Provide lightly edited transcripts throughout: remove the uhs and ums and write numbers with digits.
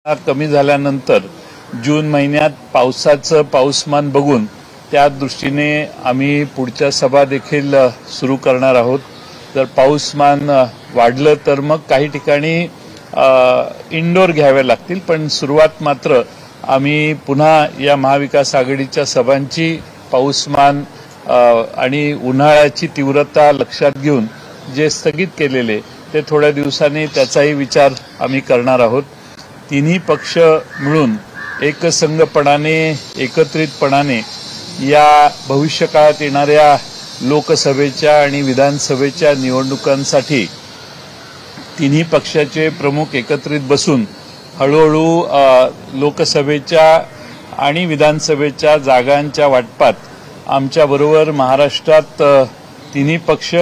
कमी झाल्यानंतर जून महिन्यात पाऊसमान बघून त्या दृष्टीने आम्ही पुढच्या सभा देखील सुरू करणार आहोत। जर पाऊसमान वाढलं तर मग काही ठिकाणी इंडोर घ्यावे लागतील, पण सुरुवात मात्र आम्ही पुन्हा या महाविकास आघाडीच्या सभांची पाऊसमान आणि उन्हाळ्याची तीव्रता लक्षात घेऊन जे स्थगित केलेले ते थोड्या दिवसांनी त्याचाही विचार आम्ही करणार आहोत। तिन्ही पक्ष मिळून एकसंघपणाने एकत्रितपणाने या भविष्यकाळात येणाऱ्या लोकसभेच्या आणि विधानसभेच्या निवडणुकांसाठी तिन्ही पक्षाचे प्रमुख एकत्रित बसून हळूहळू लोकसभेच्या आणि विधानसभेच्या जागांच्या वाटपात आमच्याबरोबर महाराष्ट्रात तिन्ही पक्ष,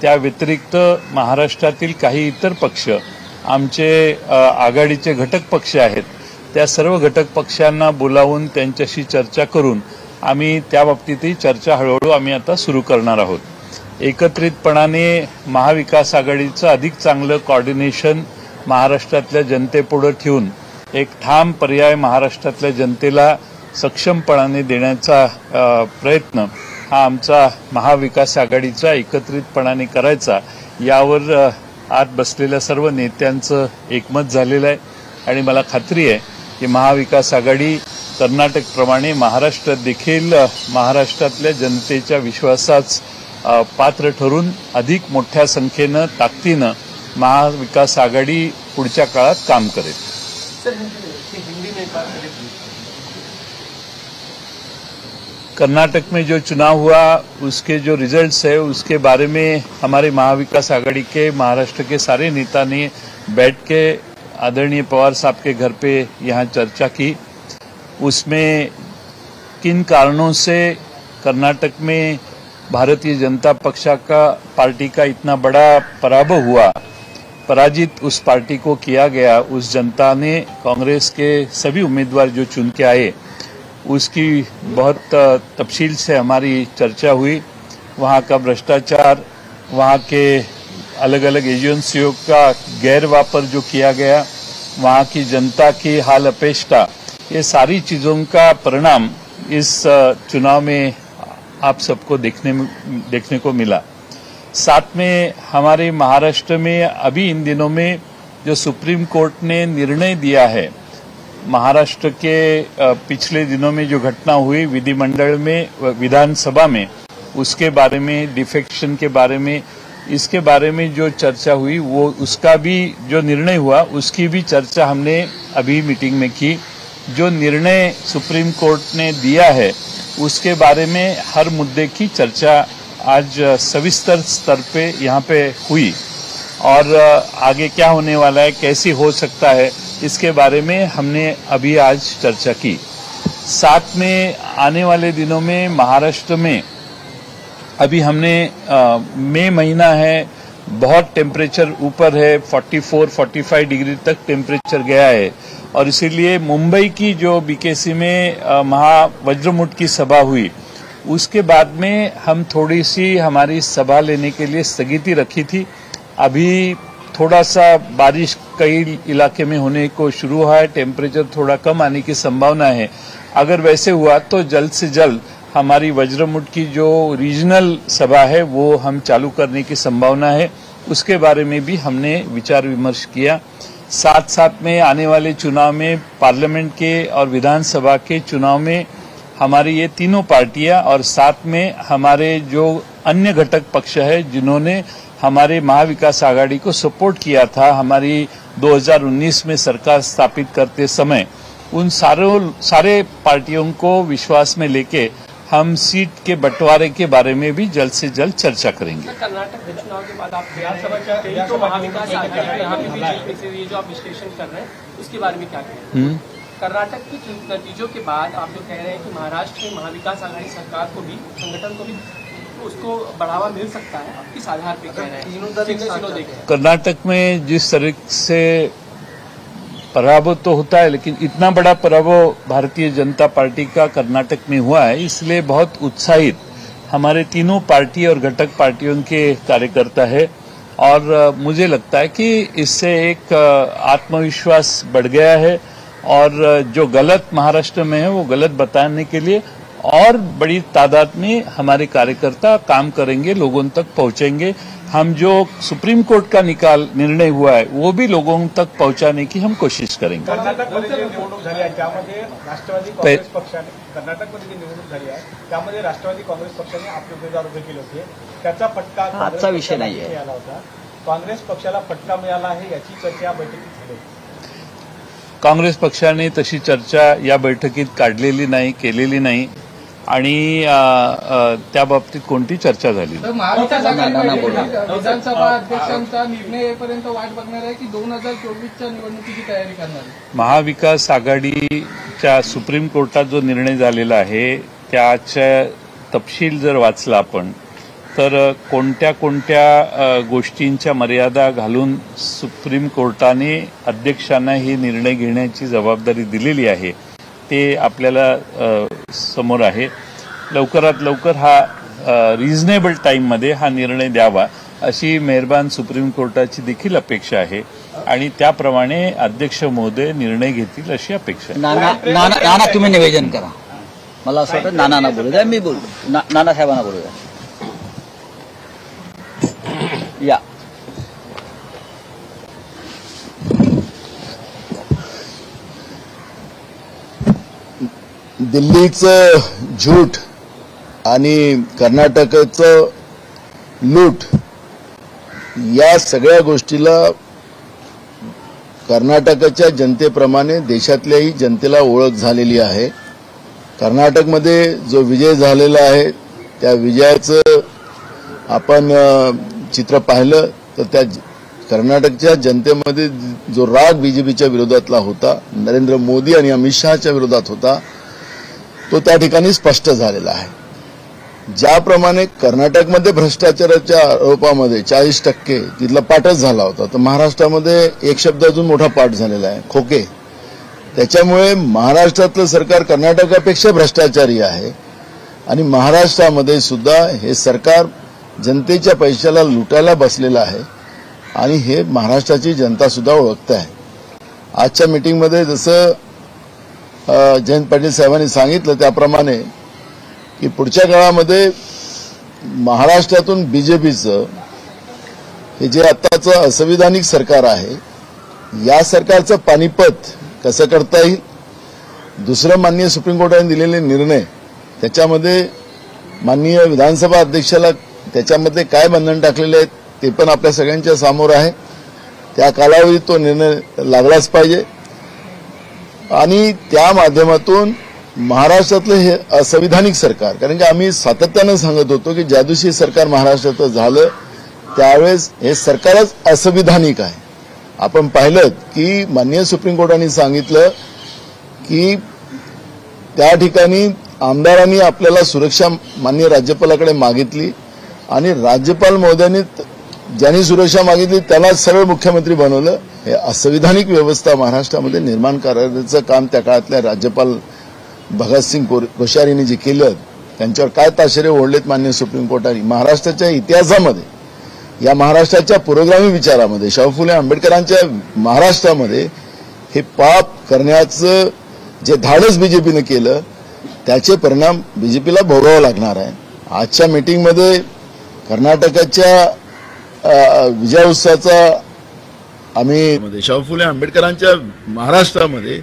त्या व्यतिरिक्त महाराष्ट्रातील काही इतर पक्ष, आमचे आघाडीचे घटक पक्ष आहेत, त्या सर्व घटक पक्षांना बोलावून त्यांच्याशी चर्चा करून आम्ही त्या बाबतीतही चर्चा हळूहळू आम्ही आता सुरू करणार आहोत। एकत्रितपणाने महाविकास आघाडीचं अधिक चांगलं कोऑर्डिनेशन महाराष्ट्रातल्या जनतेपुढे ठेवून एक ठाम पर्याय महाराष्ट्रातल्या जनतेला सक्षमपणाने देण्याचा प्रयत्न हा आमचा महाविकास आघाडीचा एकत्रितपणाने करायचा, यावर आज बसलेल्या सर्व नेत्यांचं एकमत झालेलं आहे। आणि मला खात्री आहे की महाविकास आघाडी कर्नाटकप्रमाणे महाराष्ट्रात देखील महाराष्ट्रातल्या जनतेच्या विश्वासास पात्र ठरून अधिक मोठ्या संख्येनं ताकदीनं महाविकास आघाडी पुढच्या काळात काम करेल। कर्नाटक में जो चुनाव हुआ उसके जो रिजल्ट्स है उसके बारे में हमारे महाविकास आघाड़ी के महाराष्ट्र के सारे नेता ने बैठ के आदरणीय पवार साहब के घर पे यहाँ चर्चा की। उसमें किन कारणों से कर्नाटक में भारतीय जनता पार्टी का इतना बड़ा पराभव हुआ, पराजित उस पार्टी को किया गया, उस जनता ने कांग्रेस के सभी उम्मीदवार जो चुन के आए उसकी बहुत तफसील से हमारी चर्चा हुई। वहाँ का भ्रष्टाचार, वहाँ के अलग अलग एजेंसियों का गैर वापर जो किया गया, वहाँ की जनता की हाल अपेष्टा, ये सारी चीज़ों का परिणाम इस चुनाव में आप सबको देखने को मिला। साथ में हमारे महाराष्ट्र में अभी इन दिनों में जो सुप्रीम कोर्ट ने निर्णय दिया है, महाराष्ट्र के पिछले दिनों में जो घटना हुई विधिमंडल में, विधानसभा में, उसके बारे में, डिफेक्शन के बारे में, इसके बारे में जो चर्चा हुई वो उसका भी जो निर्णय हुआ उसकी भी चर्चा हमने अभी मीटिंग में की। जो निर्णय सुप्रीम कोर्ट ने दिया है उसके बारे में हर मुद्दे की चर्चा आज सविस्तर स्तर पे यहाँ पे हुई और आगे क्या होने वाला है, कैसी हो सकता है, इसके बारे में हमने अभी आज चर्चा की। साथ में आने वाले दिनों में महाराष्ट्र में अभी हमने मई महीना है, बहुत टेम्परेचर ऊपर है, 44-45 डिग्री तक टेम्परेचर गया है और इसीलिए मुंबई की जो बीकेसी में महावज्रमुठ की सभा हुई उसके बाद में हम थोड़ी सी हमारी सभा लेने के लिए स्थगिति रखी थी। अभी थोड़ा सा बारिश कई इलाके में होने को शुरू हुआ है, टेम्परेचर थोड़ा कम आने की संभावना है। अगर वैसे हुआ तो जल्द से जल्द हमारी वज्रमुठ की जो रीजनल सभा है वो हम चालू करने की संभावना है, उसके बारे में भी हमने विचार विमर्श किया। साथ साथ में आने वाले चुनाव में पार्लियामेंट के और विधानसभा के चुनाव में हमारी ये तीनों पार्टियां और साथ में हमारे जो अन्य घटक पक्ष है जिन्होंने हमारे महाविकास आघाड़ी को सपोर्ट किया था हमारी 2019 में सरकार स्थापित करते समय, उन सारे पार्टियों को विश्वास में लेके हम सीट के बंटवारे के बारे में भी जल्द से जल्द चर्चा करेंगे। कर्नाटक के चुनाव के बाद आप विधानसभा तो महाविकास आघाड़ी यहाँ पे ये जो आप विश्लेषण कर रहे हैं उसके बारे में क्या कहें? कर्नाटक के नतीजों के बाद आप जो कह रहे हैं कि महाराष्ट्र में महाविकास आघाड़ी सरकार को भी, संगठन को भी उसको बढ़ावा मिल सकता है, आप किस आधार पे कह रहे हैं? कर्नाटक में जिस तरह से पराभव तो होता है, लेकिन इतना बड़ा पराभव भारतीय जनता पार्टी का कर्नाटक में हुआ है, इसलिए बहुत उत्साहित हमारे तीनों पार्टी और घटक पार्टियों के कार्यकर्ता है और मुझे लगता है कि इससे एक आत्मविश्वास बढ़ गया है और जो गलत महाराष्ट्र में है वो गलत बताने के लिए और बड़ी तादाद में हमारे कार्यकर्ता काम करेंगे, लोगों तक पहुंचेंगे। हम जो सुप्रीम कोर्ट का निर्णय हुआ है वो भी लोगों तक पहुंचाने की हम कोशिश करेंगे। कर्नाटकमध्ये जी निवडणूक झाली आहे त्यामध्ये राष्ट्रवादी काँग्रेस पक्षाने कर्नाटकमध्ये जी निवडणूक झाली आहे त्यामध्ये राष्ट्रवादी काँग्रेस पक्षाने आपले उमेदवार उभे केले होते, त्याचा फटका आजचा विषय नाहीये. मिळाला होता. काँग्रेस पक्षाला फटका मिळाला आहे याची चर्चा या बैठकीत झाली. काँग्रेस पक्षाने तशी चर्चा या बैठकीत काढलेली नाही, केलेली नाही आणि त्या बाबतीत कोणती चर्चा झाली. महाविकास आघाडी विधानसभा अध्यक्षांचा निर्णय येईपर्यंत वाट बघणार आहे की 2024च्या निवडणुकीची तयारी करणार आहे. महाविकास आघाडीच्या सुप्रीम कोर्टात जो निर्णय झालेला आहे त्याचा तपशील जर वाचला आपण तर कोणत्या कोणत्या गोष्टींच्या मर्यादा घालून सुप्रीम कोर्टाने अध्यक्षांना ही निर्णय घेण्याची जबाबदारी दिलेली आहे ते आपल्याला समोर आहे. लवकरात लवकर हा रिझनेबल टाईममध्ये हा निर्णय द्यावा अशी मेहरबान सुप्रीम कोर्टाची देखील अपेक्षा आहे आणि त्याप्रमाणे अध्यक्ष महोदय निर्णय घेतील अशी अपेक्षा आहे. नाना तुम्ही निवेदन करा. मला असं वाटतं नाना बोलू द्या, मी बोलू. नाना साहेबांना बोलू द्या. या दिल्लीचं झूठ आणि कर्नाटकाचं लूट या सगळ्या गोष्टीला कर्नाटकाच्या जनतेप्रमाणे देशातल्याही जनतेला ओळख झालेली आहे. कर्नाटकमध्ये जो विजय झालेला आहे त्या विजयाचं आपण चित्र पाहिलं तर त्या कर्नाटकच्या जनतेमध्ये जो राग बीजेपीच्या विरोधातला होता, नरेंद्र मोदी आणि अमित शहाच्या विरोधात होता, तो त्या ठिकाणी स्पष्ट झालेला आहे. ज्याप्रमाणे कर्नाटकमध्ये भ्रष्टाचाराच्या आरोपामध्ये 40% तिथला पाठच झाला होता, तर महाराष्ट्रामध्ये एक शब्द अजून मोठा पाठ झालेला आहे, खोके. त्याच्यामुळे महाराष्ट्रातलं सरकार कर्नाटकापेक्षा भ्रष्टाचारी आहे आणि महाराष्ट्रामध्ये सुद्धा हे सरकार जनतेच्या पैशाला लुटायला बसलेलं आहे आणि हे महाराष्ट्राची जनता सुद्धा ओळखते आहे. आजच्या मीटिंगमध्ये जसं जयंत पाटील साहेबांनी सांगितलं त्याप्रमाणे की पुढच्या काळामध्ये महाराष्ट्रातून बीजेपीचं हे जे आताचं असंविधानिक सरकार आहे या सरकारचं पानिपत कसं करता येईल. दुसरं माननीय सुप्रीम कोर्टाने दिलेले निर्णय त्याच्यामध्ये माननीय विधानसभा अध्यक्षाला त्याच्यामध्ये काय बंधन टाकलेले आहेत ते पण आपल्या सगळ्यांच्या समोर आहे. त्या कालावधीत तो निर्णय लागलाच पाहिजे आणि त्या माध्यमातून महाराष्ट्रातलं हे असंविधानिक सरकार, कारण की आम्ही सातत्यानं सांगत होतो की ज्या दिवशी सरकार महाराष्ट्रात झालं त्यावेळेस हे सरकारच असंविधानिक आहे. आपण पाहिलं की माननीय सुप्रीम कोर्टाने सांगितलं की त्या ठिकाणी आमदारांनी आपल्याला सुरक्षा माननीय राज्यपालाकडे मागितली आणि राज्यपाल महोदयांनी ज्यांनी सुरक्षा मागितली त्याला सरळ मुख्यमंत्री बनवलं. हे असंविधानिक व्यवस्था महाराष्ट्रामध्ये निर्माण करण्याचं काम त्या काळातल्या राज्यपाल भगतसिंग कोश्यारींनी जे केलं त्यांच्यावर काय ताशेरे ओढलेत माननीय सुप्रीम कोर्टाने. महाराष्ट्राच्या इतिहासामध्ये, या महाराष्ट्राच्या पुरोगामी विचारामध्ये, शाहू फुले आंबेडकरांच्या महाराष्ट्रामध्ये हे पाप करण्याचं जे धाडस बीजेपीनं केलं त्याचे परिणाम बीजेपीला भोगावं लागणार आहे. आजच्या मीटिंगमध्ये कर्नाटकाच्या विजय उत्सवाचा आम्ही शाहू फुले आंबेडकरांच्या महाराष्ट्रामध्ये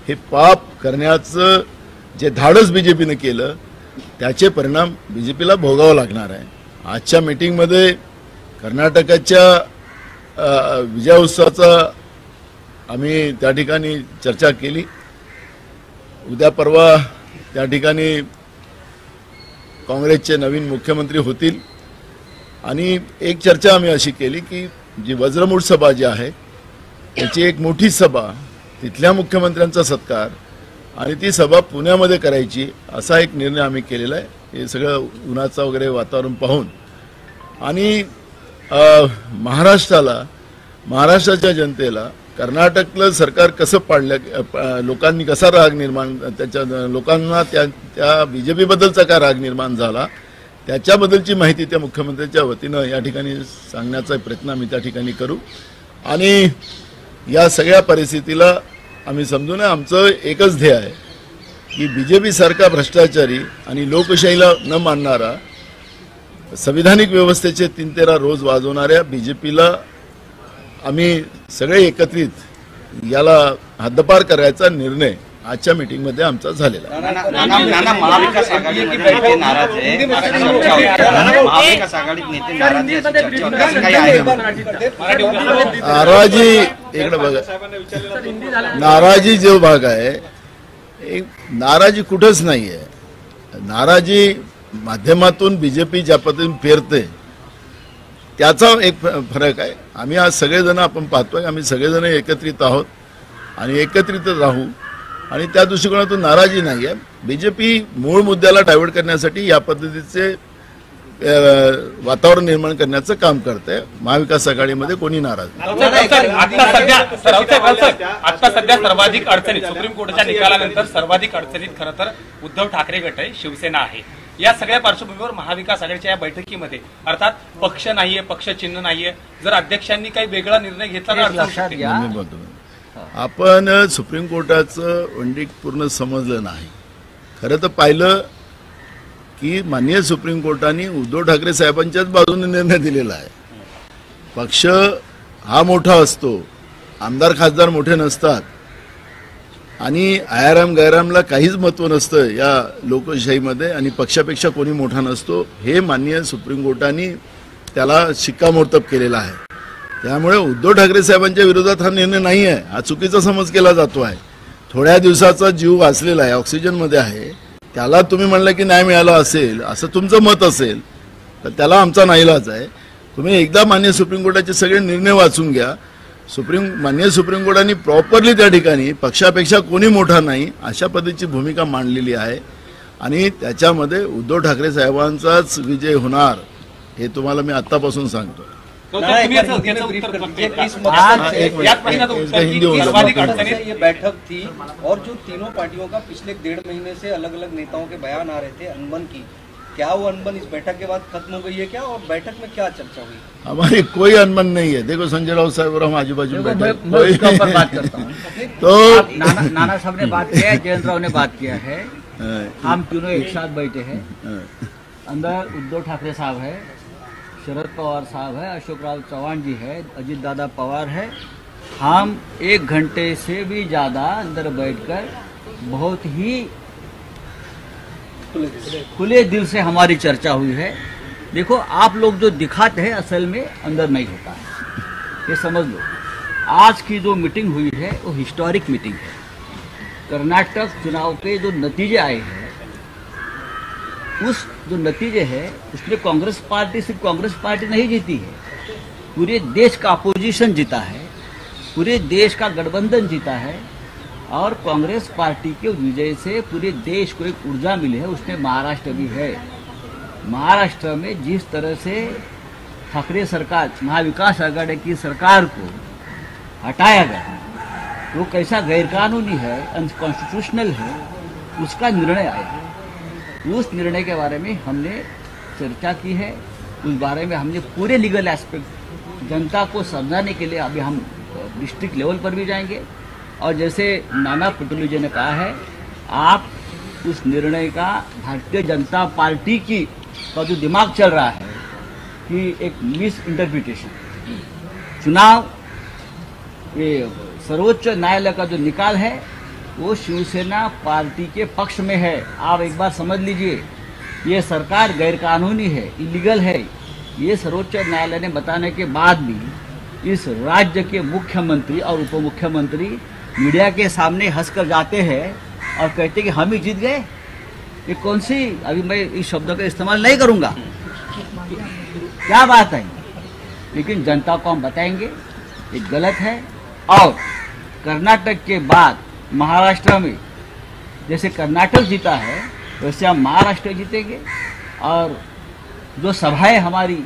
हे पाप करण्याचं जे धाडस बीजेपीनं केलं त्याचे परिणाम बीजेपीला भोगावं लागणार आहे. आजच्या मीटिंगमध्ये कर्नाटकाच्या विजय उत्सवाचा आम्ही त्या ठिकाणी चर्चा केली. उद्या परवा त्या ठिकाणी काँग्रेसचे नवीन मुख्यमंत्री होतील आणि एक चर्चा आम्ही अशी केली की जी वज्रमूठ सभा जी आहे त्याची एक मोठी सभा, तिथल्या मुख्यमंत्र्यांचा सत्कार आणि ती सभा पुण्यामध्ये करायची असा एक निर्णय आम्ही केलेला आहे. हे सगळं उन्हाचं वगैरे वातावरण पाहून आणि महाराष्ट्राच्या जनतेला कर्नाटकलं सरकार कसं पाडलं, लोकांनी कसा राग निर्माण, त्याच्या लोकांना त्या बीजेपीबद्दलचा काय राग निर्माण झाला त्याच्याबद्दलची माहिती त्या मुख्यमंत्र्यांच्या वतीनं या ठिकाणी सांगण्याचा प्रयत्न आम्ही त्या ठिकाणी करू आणि या सगळ्या परिस्थितीला आम्ही समजू नये. आमचं एकच ध्येय आहे की बीजेपी सारखा भ्रष्टाचारी आणि लोकशाहीला न मानणारा, संविधानिक व्यवस्थेचे 3-13 रोज वाजवणाऱ्या बीजेपीला आम्ही सगळे एकत्रित याला हद्दपार करायचा निर्णय आजच्या मीटिंगमध्ये आमचा झालेला आहे. नाना महाविकास आघाडी नेते नाराज आहे, महाविकास आघाडी नेते नाराज आहे. नाराजी इकडे बघा, नाराजी जो भाग आहे, एक नाराजी कुठंच नाही आहे. नाराजी माध्यमातून बीजेपी ज्या पद्धतीने पेरते त्याचा एक फरक आहे. आम्ही आज सगळेजण आपण पाहतोय, आम्ही सगळेजण एकत्रित आहोत आणि एकत्रितच राहू आणि त्या दृष्टिकोनातून नाराजी नाही आहे. बीजेपी मूळ मुद्द्याला डायव्हर्ट करण्यासाठी या पद्धतीचे वातावरण निर्माण करण्याचं काम करते. महाविकास आघाडीमध्ये कोणी नाराज नाही. आता सध्या सर्वाधिक अडचणीत सुप्रीम कोर्टाच्या निकालानंतर सर्वाधिक अडचणीत खरं तर उद्धव ठाकरे गट आहे, शिवसेना आहे. या सगळ्या पार्श्वभूमीवर महाविकास आघाडीच्या या बैठकीमध्ये अर्थात पक्ष नाहीये, पक्ष चिन्ह नाहीये, जर अध्यक्षांनी काही वेगळा निर्णय घेतला तर लक्षात घ्या. मी बोलतो, आपण सुप्रीम कोर्टाचं वर्डिक्ट पूर्ण समजलं नाही. खरं तर पाहिलं की माननीय सुप्रीम कोर्टाने उद्धव ठाकरे साहेबांच्याच बाजूने निर्णय दिलेला आहे. पक्ष हा मोठा असतो, आमदार खासदार मोठे नसतात आणि आयाराम गैरामला काहीच महत्व नसतं या लोकशाहीमध्ये आणि पक्षापेक्षा कोणी मोठा नसतो. हे माननीय सुप्रीम कोर्टाने त्याला शिक्कामोर्तब केलेला आहे. त्यामुळे उद्धव ठाकरे साहेबांच्या विरोधात हा निर्णय नाही आहे, हा चुकीचा समज केला जातो आहे. थोड्या दिवसाचा जीव वाचलेला आहे, ऑक्सिजनमध्ये आहे, त्याला तुम्ही म्हणलं की नाही मिळालं असेल असं तुमचं मत असेल तर त्याला आमचा नाईलाज आहे. तुम्ही एकदा माननीय सुप्रीम कोर्टाचे सगळे निर्णय वाचून घ्या. माननीय सुप्रीम कोर्टाने प्रॉपरली त्या ठिकाणी पक्षापेक्षा कोणी मोठा नाही अशा पद्धतीची भूमिका मांडलेली आहे आणि त्याच्यामध्ये उद्धव ठाकरे साहेबांचाच विजय होणार हे तुम्हाला मी आत्तापासून सांगतो. ये बैठक थी और जो तीनों पार्टियों का पिछले 1.5 महीने से अलग अलग नेताओं के बयान आ रहे थे अनबन की, क्या वो अनबन इस बैठक के बाद खत्म हो गई है क्या, और बैठक में क्या चर्चा हुई? हमारी कोई अनबन नहीं है. देखो संजय राउत साहब और हम आजू बाजू बैठे, मैं उसके ऊपर बात करता हूँ. तो नाना साहब ने बात किया है, जयंत राव ने बात किया है, हम तीनों एक साथ बैठे हैं. अंदर उद्धव ठाकरे साहब है, शरद पवार साहब है, अशोक राव चौहान जी है, अजीत दादा पवार है. हम 1 घंटे से भी ज्यादा अंदर बैठकर बहुत ही खुले दिल से हमारी चर्चा हुई है. देखो आप लोग जो दिखाते हैं असल में अंदर नहीं होता है, ये समझ लो. आज की जो मीटिंग हुई है वो हिस्टोरिक मीटिंग है. कर्नाटक चुनाव के जो नतीजे आए हैं, उस जो नतीजे है उसमें कांग्रेस पार्टी सिर्फ कांग्रेस पार्टी नहीं जीती है, पूरे देश का अपोजिशन जीता है, पूरे देश का गठबंधन जीता है और कांग्रेस पार्टी के विजय से पूरे देश को एक ऊर्जा मिली है. उसमें महाराष्ट्र भी है. महाराष्ट्र में जिस तरह से ठाकरे सरकार, महाविकास आघाड़ी की सरकार को हटाया गया, वो कैसा गैरकानूनी है, अनकॉन्स्टिट्यूशनल है, उसका निर्णय आया. उस निर्णय के बारे में हमने चर्चा की है. उस बारे में हमने पूरे लीगल एस्पेक्ट जनता को समझाने के लिए अभी हम डिस्ट्रिक्ट लेवल पर भी जाएंगे. और जैसे नाना पटोले जी ने कहा है, आप उस निर्णय का भारतीय जनता पार्टी का जो दिमाग चल रहा है कि एक मिस इंटरप्रिटेशन, चुनाव ये सर्वोच्च न्यायालय का जो निकाल है वो शिवसेना पार्टी के पक्ष में है. आप एक बार समझ लीजिए, ये सरकार गैरकानूनी है, इलीगल है. ये सर्वोच्च न्यायालय ने बताने के बाद भी इस राज्य के मुख्यमंत्री और उप मुख्यमंत्री मीडिया के सामने हंसकर जाते हैं और कहते कि हम ही जीत गए. ये कौन सी, अभी मैं इस शब्द का इस्तेमाल नहीं करूंगा, क्या बात है, लेकिन जनता को हम बताएंगे ये गलत है. और कर्नाटक के बाद महाराष्ट्र में जैसे कर्नाटक जीता है वैसे हम महाराष्ट्र जीतेंगे. और जो सभाएं हमारी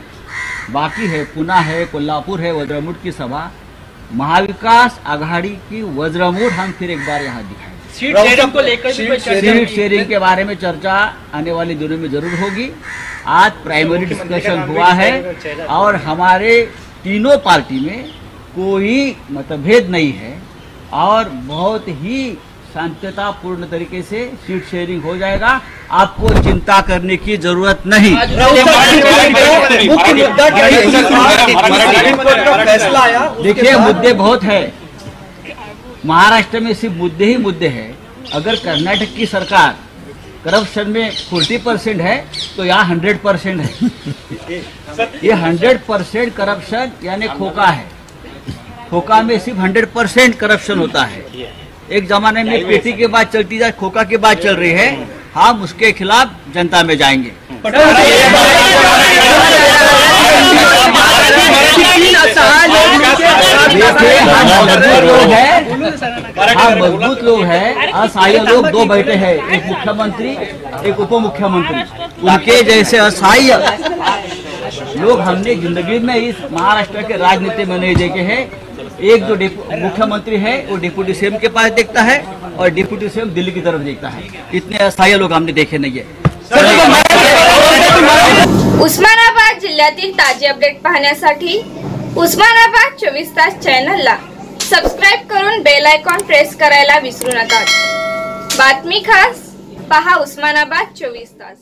बाकी है, पुणे है, कोल्हापुर है, वज्रमुठ की सभा, महाविकास आघाड़ी की वज्रमुठ हम फिर एक बार यहाँ दिखाएंगे. सीट शेयरिंग को लेकर भी कोई चर्चा सीट शेयरिंग के बारे में चर्चा आने वाले दिनों में जरूर होगी. आज प्राइमरी डिस्कशन हुआ है और हमारे तीनों पार्टी में कोई मतभेद नहीं है और बहुत ही शांततापूर्ण तरीके से सीट शेयरिंग हो जाएगा। आपको चिंता करने की जरूरत नहीं। देखिए, मुद्दे बहुत है महाराष्ट्र में, सिर्फ मुद्दे ही मुद्दे हैं। अगर कर्नाटक की सरकार करप्शन में 40% है तो यहाँ 100% है। ये 100% करप्शन यानी खोखा है। खोखा में सिर्फ 100% करप्शन होता है। एक जमाने में पेटी के बाद चलती जाए, खोखा के बाद चल रही है। हम उसके खिलाफ जनता में जाएंगे। हम मजबूत लोग हैं, असहाय लोग दो बैठे हैं, एक मुख्यमंत्री एक उप मुख्यमंत्री। उनके जैसे असहाय लोग हमने जिंदगी में इस महाराष्ट्र के राजनीति में नहीं देखे हैं। एक जो मुख्यमंत्री है वो डिप्यूटी सीएम के पास देखता है और डिप्यूटी सीएम दिल्ली की तरफ देखता है। इतने असहाय लोग हमने देखे नहीं है। उस्मानाबाद जिल्ह्यातील ताजे अपडेट पाहण्यासाठी उस्मानाबाद 24 तास चॅनलला सबस्क्राइब करून बेल आयकॉन प्रेस करायला विसरू नका। बातमी खास पहा उस्मानाबाद 24 तास।